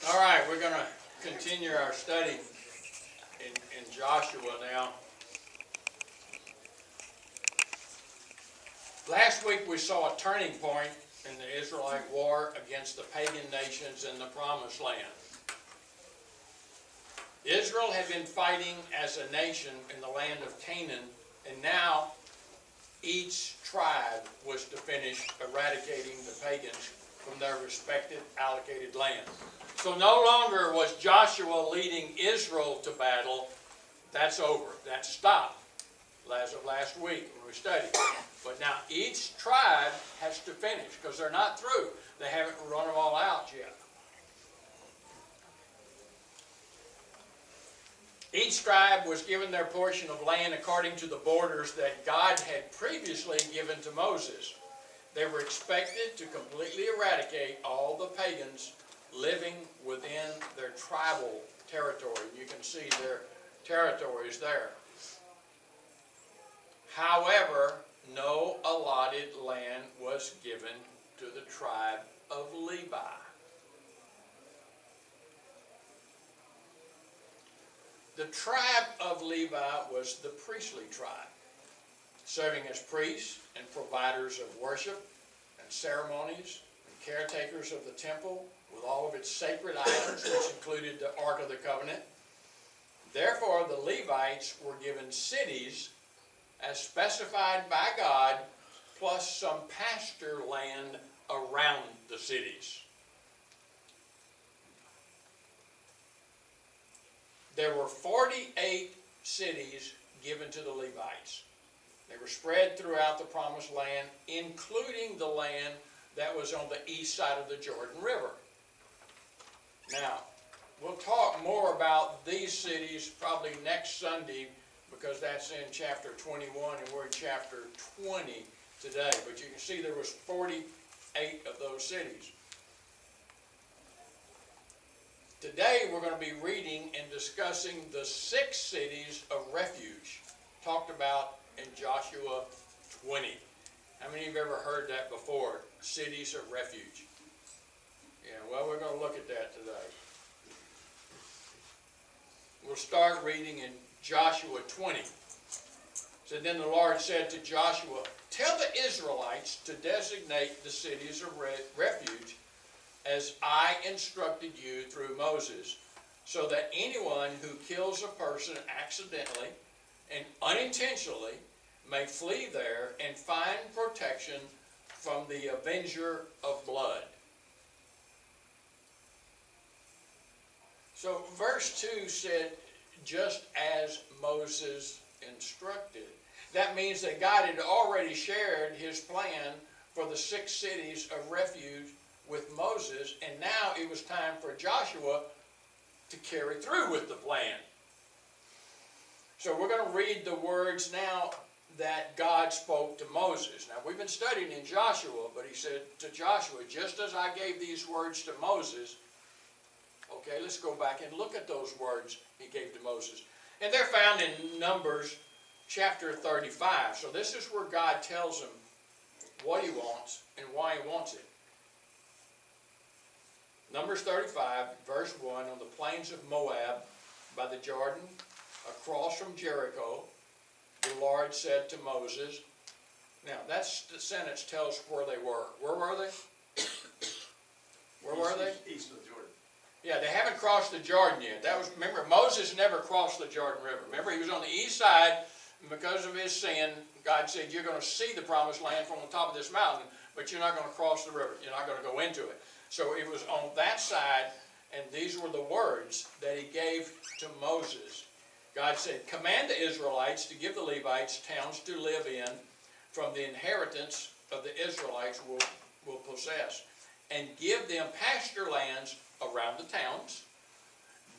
All right, we're going to continue our study in Joshua now. Last week we saw a turning point in the Israelite war against the pagan nations in the Promised Land. Israel had been fighting as a nation in the land of Canaan, and now each tribe was to finish eradicating the pagans from their respective allocated lands. So no longer was Joshua leading Israel to battle. That's over. That stopped as of last week when we studied. But now each tribe has to finish because they're not through. They haven't run them all out yet. Each tribe was given their portion of land according to the borders that God had previously given to Moses. They were expected to completely eradicate all the pagans living within their tribal territory. You can see their territories there. However, no allotted land was given to the tribe of Levi. The tribe of Levi was the priestly tribe, serving as priests and providers of worship and ceremonies and caretakers of the temple with all of its sacred items, which included the Ark of the Covenant. Therefore, the Levites were given cities as specified by God, plus some pasture land around the cities. There were 48 cities given to the Levites. They were spread throughout the Promised Land, including the land that was on the east side of the Jordan River. Now, we'll talk more about these cities probably next Sunday because that's in chapter 21 and we're in chapter 20 today. But you can see there was 48 of those cities. Today we're going to be reading and discussing the 6 cities of refuge talked about in Joshua 20. How many of you have ever heard that before? Cities of refuge. Yeah, well, we're going to look at that today. We'll start reading in Joshua 20. So then the Lord said to Joshua, "Tell the Israelites to designate the cities of refuge as I instructed you through Moses, so that anyone who kills a person accidentally and unintentionally may flee there and find protection from the avenger of blood." So verse 2 said, just as Moses instructed. That means that God had already shared his plan for the 6 cities of refuge with Moses, and now it was time for Joshua to carry through with the plan. So we're going to read the words now that God spoke to Moses. Now we've been studying in Joshua, but he said to Joshua, just as I gave these words to Moses, okay, let's go back and look at those words he gave to Moses. And they're found in Numbers chapter 35. So this is where God tells him what he wants and why he wants it. Numbers 35, verse 1, on the plains of Moab, by the Jordan, across from Jericho, the Lord said to Moses. Now, that sentence tells where they were. Where were they? Where were they? East of Jordan. Yeah, they haven't crossed the Jordan yet. Remember, Moses never crossed the Jordan River. Remember, he was on the east side, and because of his sin, God said, you're going to see the promised land from the top of this mountain, but you're not going to cross the river. You're not going to go into it. So it was on that side, and these were the words that he gave to Moses. God said, command the Israelites to give the Levites towns to live in from the inheritance of the Israelites will possess, and give them pasture lands around the towns.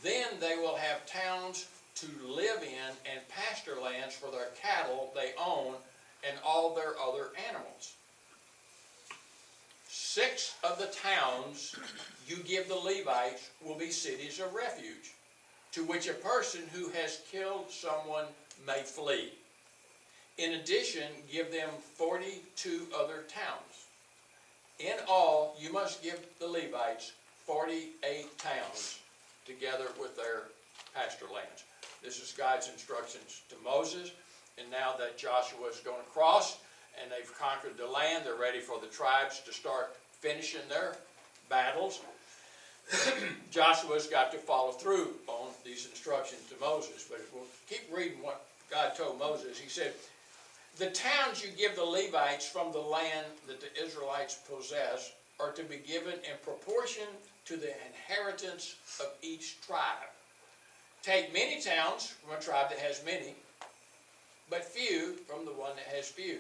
Then they will have towns to live in and pasture lands for their cattle they own and all their other animals. 6 of the towns you give the Levites will be cities of refuge, to which a person who has killed someone may flee. In addition, give them 42 other towns. In all, you must give the Levites 48 towns together with their pasture lands. This is God's instructions to Moses, and now that Joshua is going to cross, and they've conquered the land, they're ready for the tribes to start finishing their battles. Joshua's got to follow through on these instructions to Moses, but we'll keep reading what God told Moses. He said, the towns you give the Levites from the land that the Israelites possess are to be given in proportion to the inheritance of each tribe. Take many towns from a tribe that has many, but few from the one that has few.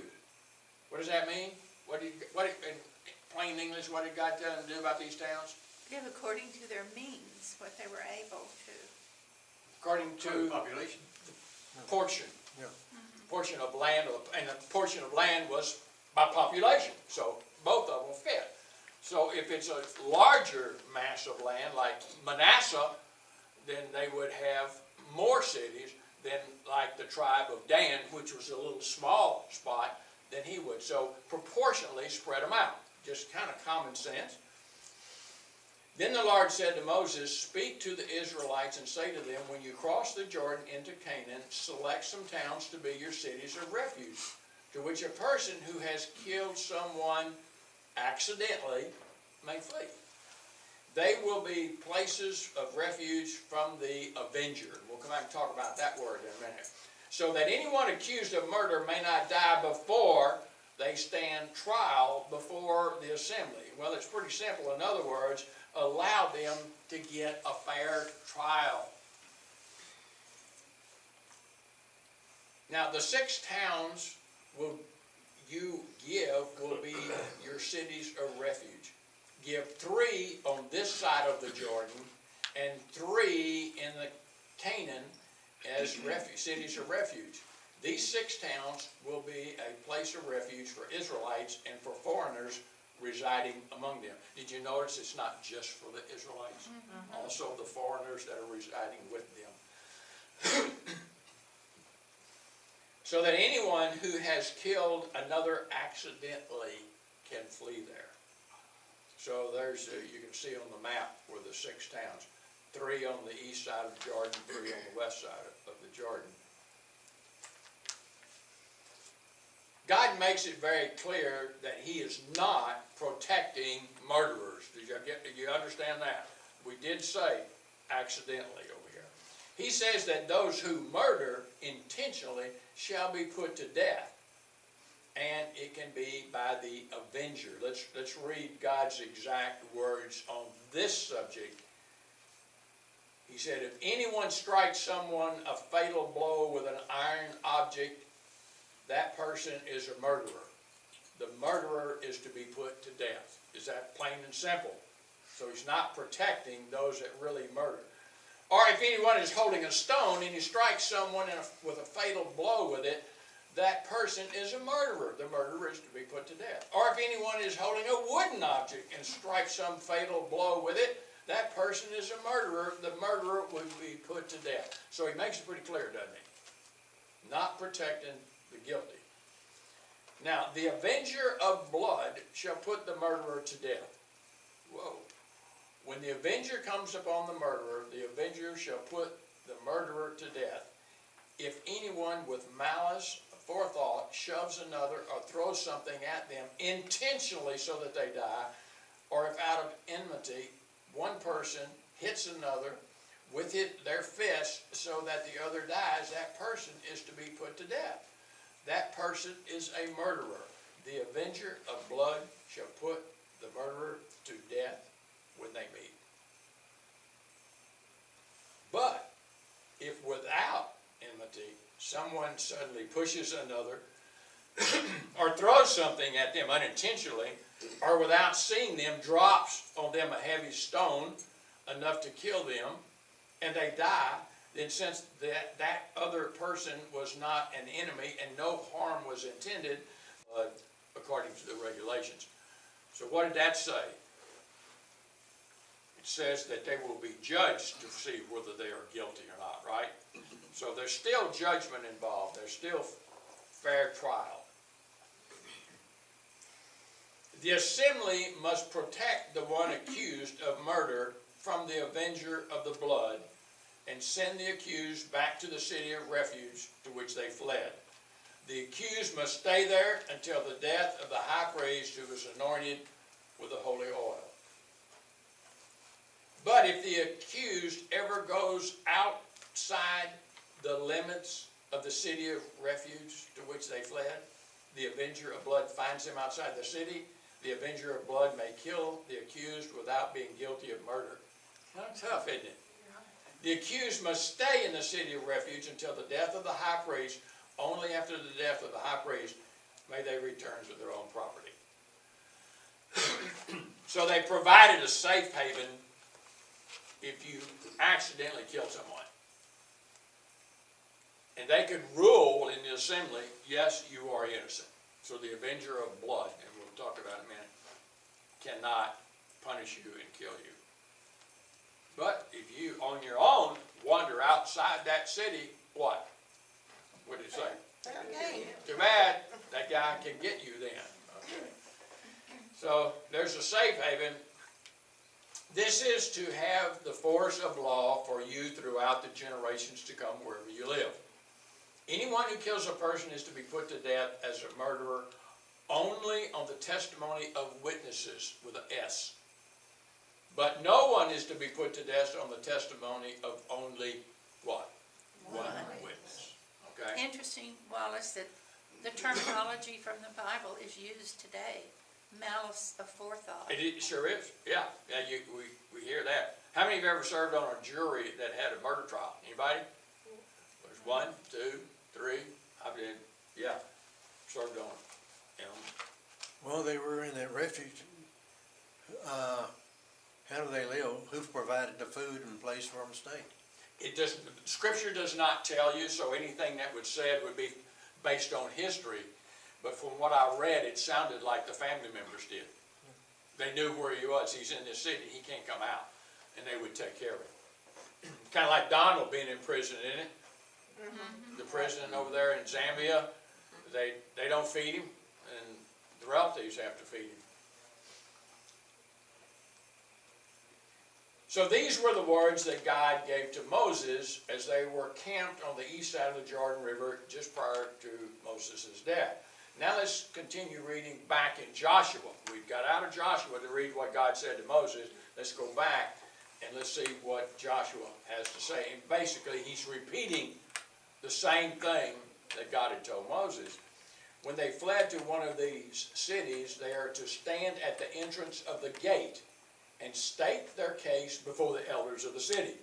What does that mean? In plain English, what did God tell them to do about these towns? Give according to their means, what they were able to. According to population. portion. Yeah. Portion of land, and a portion of land was by population. So both of them fit. So if it's a larger mass of land, like Manasseh, then they would have more cities than like the tribe of Dan, which was a little small spot, than he would. So proportionally spread them out. Just kind of common sense. Then the Lord said to Moses, speak to the Israelites and say to them, when you cross the Jordan into Canaan, select some towns to be your cities of refuge, to which a person who has killed someone accidentally may flee. They will be places of refuge from the avenger. We'll come back and talk about that word in a minute. So that anyone accused of murder may not die before they stand trial before the assembly. Well, it's pretty simple. In other words, allow them to get a fair trial. Now, the 6 towns you give will be your cities of refuge. Give 3 on this side of the Jordan and 3 in the Canaan as cities of refuge. These 6 towns will be a place of refuge for Israelites and for foreigners residing among them. Did you notice it's not just for the Israelites? Mm-hmm. Also the foreigners that are residing with them. So that anyone who has killed another accidentally can flee there. So there's, you can see on the map where the 6 towns. 3 on the east side of Jordan, 3 on the west side of the Jordan. God makes it very clear that he is not protecting murderers. Did you understand that? We did say accidentally over here. He says that those who murder intentionally shall be put to death. And it can be by the avenger. Let's read God's exact words on this subject. He said, if anyone strikes someone a fatal blow with an iron object, that person is a murderer. The murderer is to be put to death. Is that plain and simple? So he's not protecting those that really murder. Or if anyone is holding a stone and he strikes someone with a fatal blow with it, that person is a murderer. The murderer is to be put to death. Or if anyone is holding a wooden object and strikes some fatal blow with it, that person is a murderer. The murderer would be put to death. So he makes it pretty clear, doesn't he? Not protecting the guilty. Now, the avenger of blood shall put the murderer to death. Whoa. When the avenger comes upon the murderer, the avenger shall put the murderer to death. If anyone with malice, forethought, shoves another or throws something at them intentionally so that they die, or if out of enmity, one person hits another with their fist so that the other dies, that person is to be put to death. That person is a murderer. The avenger of blood shall put the murderer to death when they meet. But if without enmity, someone suddenly pushes another or throws something at them unintentionally, or without seeing them drops on them a heavy stone enough to kill them, and they die, then since that other person was not an enemy and no harm was intended, according to the regulations. So what did that say? It says that they will be judged to see whether they are guilty or not, right? So there's still judgment involved. There's still fair trial. The assembly must protect the one accused of murder from the avenger of the blood and send the accused back to the city of refuge to which they fled. The accused must stay there until the death of the high priest who was anointed with the holy oil. But if the accused ever goes outside the limits of the city of refuge to which they fled, the avenger of blood finds him outside the city. The avenger of blood may kill the accused without being guilty of murder. How tough, isn't it? The accused must stay in the city of refuge until the death of the high priest. Only after the death of the high priest may they return to their own property. So they provided a safe haven if you accidentally killed someone. And they could rule in the assembly, yes, you are innocent. So the avenger of blood, and we'll talk about it in a minute, cannot punish you and kill you. But if you, on your own, wander outside that city, what? What did it say? Fair game. Too bad, that guy can get you then. Okay. So there's a safe haven. This is to have the force of law for you throughout the generations to come wherever you live. Anyone who kills a person is to be put to death as a murderer only on the testimony of witnesses with an S. But no one is to be put to death on the testimony of only what? One witness. Okay? Interesting, Wallace, that the terminology from the Bible is used today. Malice aforethought. It sure is. Yeah. We hear that. How many of you ever served on a jury that had a murder trial? Anybody? There's 1, 2, 3. I did. Yeah. Served on it. Well, they were in that refuge. How do they live? Who provided the food and place for them to stay? It does. Scripture does not tell you, so anything that was said would be based on history. But from what I read, it sounded like the family members did. They knew where he was. He's in this city. He can't come out. And they would take care of him. Kind of like Donald being in prison, isn't it? Mm-hmm. The president over there in Zambia, they don't feed him, and the relatives have to feed him. So these were the words that God gave to Moses as they were camped on the east side of the Jordan River just prior to Moses' death. Now let's continue reading back in Joshua. We got out of Joshua to read what God said to Moses. Let's go back and let's see what Joshua has to say. And basically he's repeating the same thing that God had told Moses. When they fled to one of these cities, they are to stand at the entrance of the gate and state their case before the elders of the city.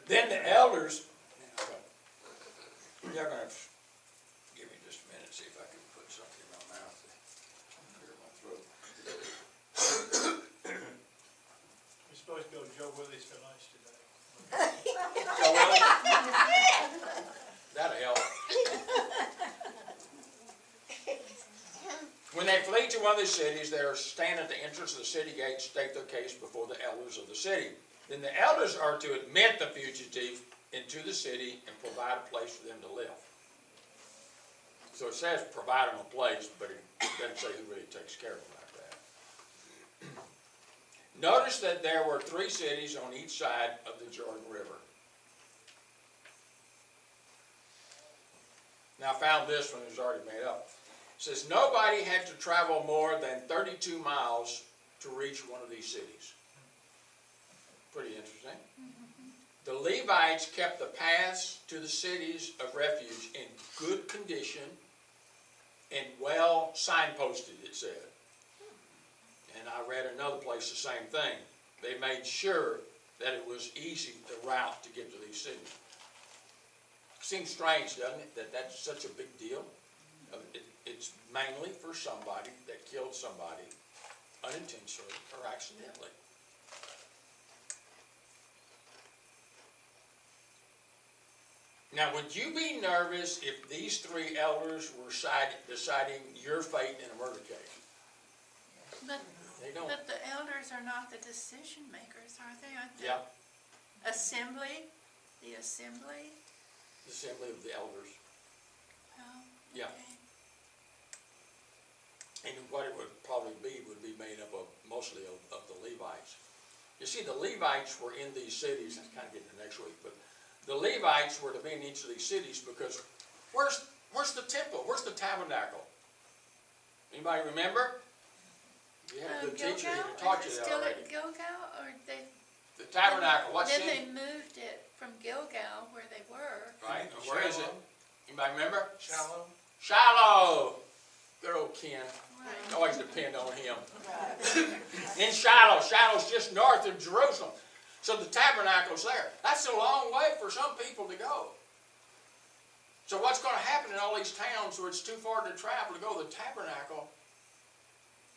Then the elders, you're going to give me just a minute, see if I can put something in my mouth to clear my throat. We're supposed to go to Joe Willie's for lunch today. So, well, that'll help. When they flee to one of these cities, they are stand at the entrance of the city gate, state their case before the elders of the city. Then the elders are to admit the fugitive into the city and provide a place for them to live. So it says provide them a place, but it doesn't say who really takes care of them like that. Notice that there were 3 cities on each side of the Jordan River. Now I found this one, it was already made up. It says nobody had to travel more than 32 miles to reach one of these cities. Pretty interesting. The Levites kept the paths to the cities of refuge in good condition and well signposted, it said. And I read another place the same thing. They made sure that it was easy, the route to get to these cities. Seems strange, doesn't it, that that's such a big deal? It's mainly for somebody that killed somebody unintentionally or accidentally. Now, would you be nervous if these 3 elders were deciding your fate in a murder case? But, They don't. but the elders are not the decision makers, are they? Aren't they? Yeah, Assembly? The assembly? the assembly of the elders. Oh, Yeah. okay. And what it would probably be would be made up of mostly of the Levites. You see, the Levites were in these cities, that's kind of getting to next week, but the Levites were to be in each of these cities because where's the temple? Where's the tabernacle? Anybody remember? You had a good teacher here that taught you that already. Is it still at Gilgal, or they? The tabernacle, what Then city? they moved it from Gilgal, where they were. Right, and where is it? Anybody remember? Shalom. Shiloh. Good old Ken. Right. Always depend on him. In Shiloh. Shiloh's just north of Jerusalem. So the tabernacle's there. That's a long way for some people to go. So what's going to happen in all these towns where it's too far to travel to go to the tabernacle?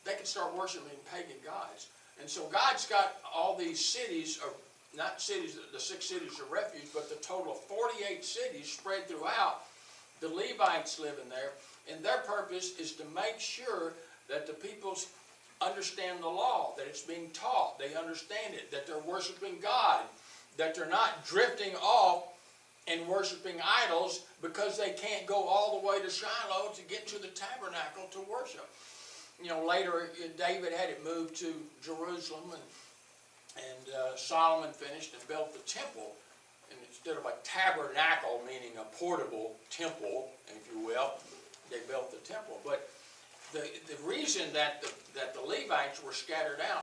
They can start worshiping pagan gods. And so God's got all these cities, or not cities, the 6 cities of refuge, but the total of 48 cities spread throughout. The Levites live in there, and their purpose is to make sure that the people understand the law, that it's being taught, they understand it, that they're worshiping God, that they're not drifting off and worshiping idols because they can't go all the way to Shiloh to get to the tabernacle to worship. You know, later David had it moved to Jerusalem, and Solomon finished and built the temple. And instead of a tabernacle, meaning a portable temple, if you will, they built the temple. But the reason that the Levites were scattered out